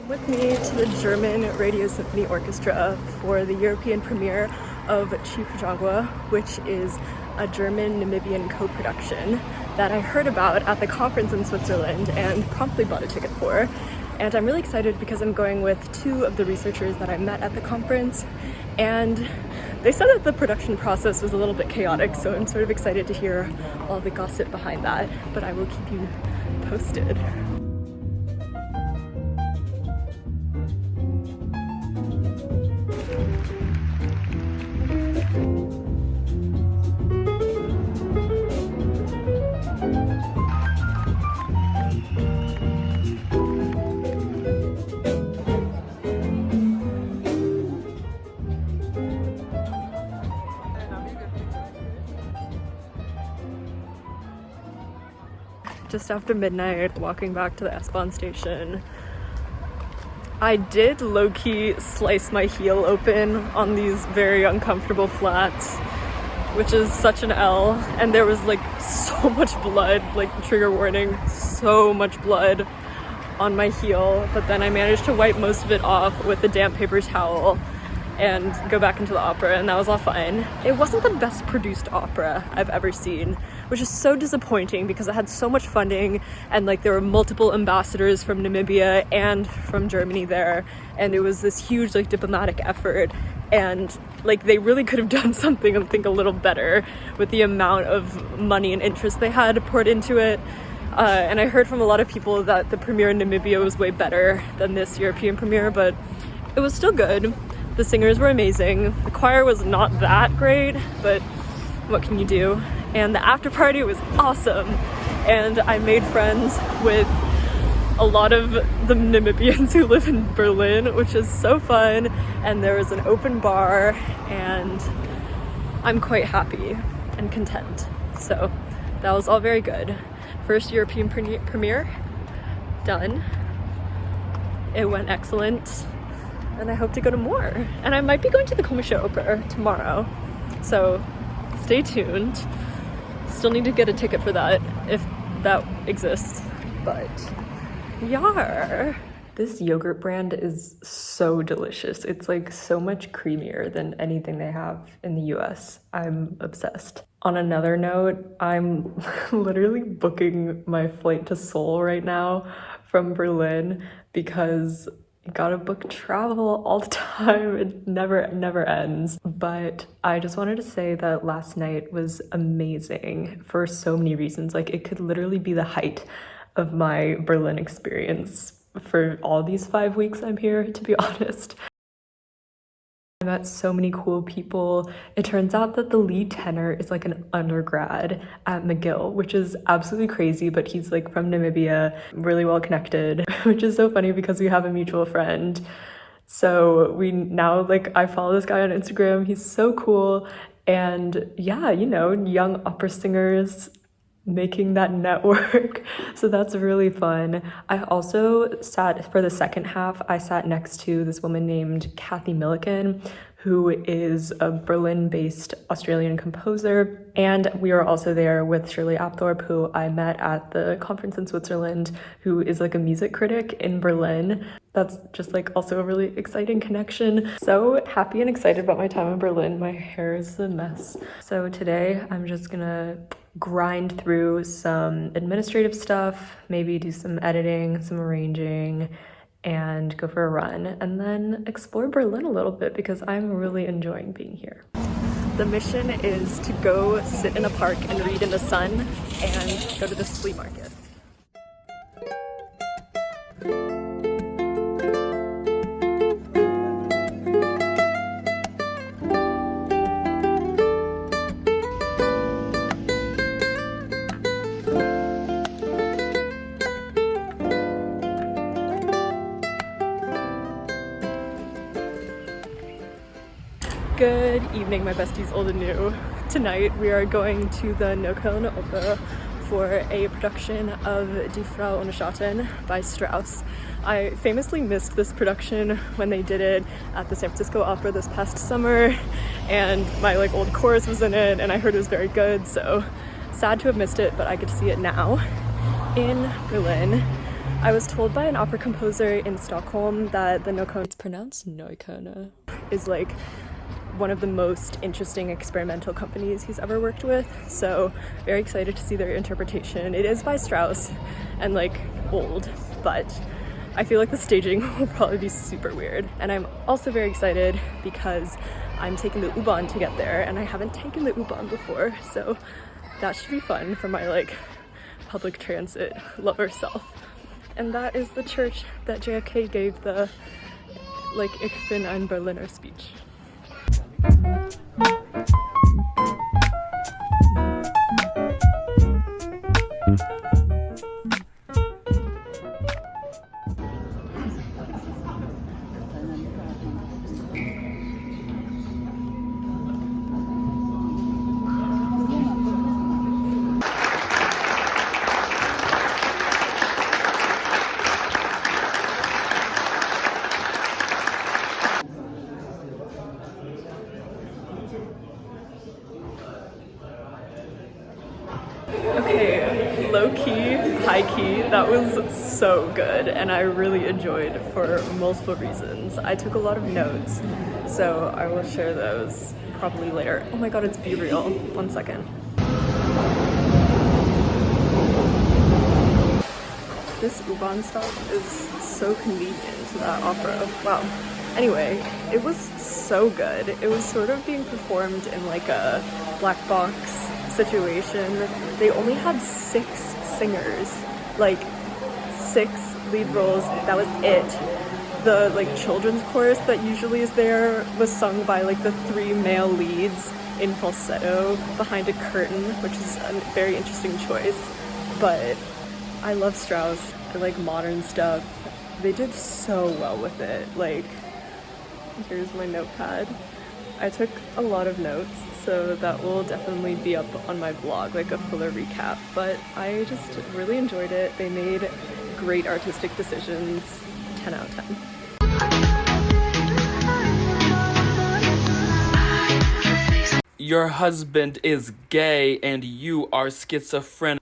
with me to the German Radio Symphony Orchestra for the European premiere of Chifujangwa, which is a German-Namibian co-production that I heard about at the conference in Switzerland and promptly bought a ticket for. And I'm really excited because I'm going with two of the researchers that I met at the conference, and they said that the production process was a little bit chaotic, so I'm sort of excited to hear all the gossip behind that, but I will keep you posted. Just after midnight, walking back to the S-Bahn station. I did low-key slice my heel open on these very uncomfortable flats, which is such an L, and there was like so much blood, like trigger warning, so much blood on my heel, but then I managed to wipe most of it off with a damp paper towel and go back into the opera, and that was all fine. It wasn't the best produced opera I've ever seen, which is so disappointing because it had so much funding and like there were multiple ambassadors from Namibia and from Germany there, and it was this huge like diplomatic effort, and like they really could have done something, I think, a little better with the amount of money and interest they had poured into it. And I heard from a lot of people that the premiere in Namibia was way better than this European premiere, but it was still good. The singers were amazing. The choir was not that great, but what can you do? And the after party was awesome. And I made friends with a lot of the Namibians who live in Berlin, which is so fun. And there was an open bar, and I'm quite happy and content. So that was all very good. First European premiere, done. It went excellent. And I hope to go to more. And I might be going to the Komische Oper tomorrow. So stay tuned. Still need to get a ticket for that, if that exists. But yar! This yogurt brand is so delicious. It's like so much creamier than anything they have in the US. I'm obsessed. On another note, I'm literally booking my flight to Seoul right now from Berlin because gotta book travel all the time. It never ends. But I just wanted to say that last night was amazing for so many reasons. Like, it could literally be the height of my Berlin experience for all these 5 weeks I'm here, to be honest. I met so many cool people. It turns out that the lead tenor is like an undergrad at McGill, which is absolutely crazy, but he's like from Namibia, really well connected, which is so funny because we have a mutual friend. So we now, like, I follow this guy on Instagram. He's so cool. And yeah, you know, young opera singers making that network. So that's really fun. I also sat for the second half, I sat next to this woman named Kathy Milliken, who is a Berlin-based Australian composer. And we were also there with Shirley Apthorpe, who I met at the conference in Switzerland, who is like a music critic in Berlin. That's just like also a really exciting connection. So happy and excited about my time in Berlin. My hair is a mess. So today I'm just gonna grind through some administrative stuff, maybe do some editing, some arranging, and go for a run, and then explore Berlin a little bit because I'm really enjoying being here. The mission is to go sit in a park and read in the sun and go to this flea market. Good evening, my besties old and new. Tonight we are going to the Neukölln Oper for a production of Die Frau ohne Schatten by Strauss. I famously missed this production when they did it at the San Francisco Opera this past summer, and my like old chorus was in it and I heard it was very good, so sad to have missed it, but I get to see it now in Berlin. I was told by an opera composer in Stockholm that the Nokona, it's pronounced Neukona, is like one of the most interesting experimental companies he's ever worked with. So very excited to see their interpretation. It is by Strauss and like old, but I feel like the staging will probably be super weird. And I'm also very excited because I'm taking the U-Bahn to get there, and I haven't taken the U-Bahn before, so that should be fun for my like public transit lover self. And that is the church that JFK gave the like Ich bin ein Berliner speech. Okay, low-key, high-key, that was so good, and I really enjoyed for multiple reasons. I took a lot of notes, so I will share those probably later. Oh my god, it's Be Real. 1 second. This U-Bahn stop is so convenient to that opera. Wow. Anyway, it was so good. It was sort of being performed in like a black box situation. They only had 6 singers, like 6 lead roles. That was it. The like children's chorus that usually is there was sung by like the 3 male leads in falsetto behind a curtain, which is a very interesting choice. But I love Strauss. I like modern stuff. They did so well with it. Like, here's my notepad. I took a lot of notes, so that will definitely be up on my blog, like a fuller recap. But I just really enjoyed it. They made great artistic decisions. 10 out of 10. Your husband is gay and you are schizophrenic.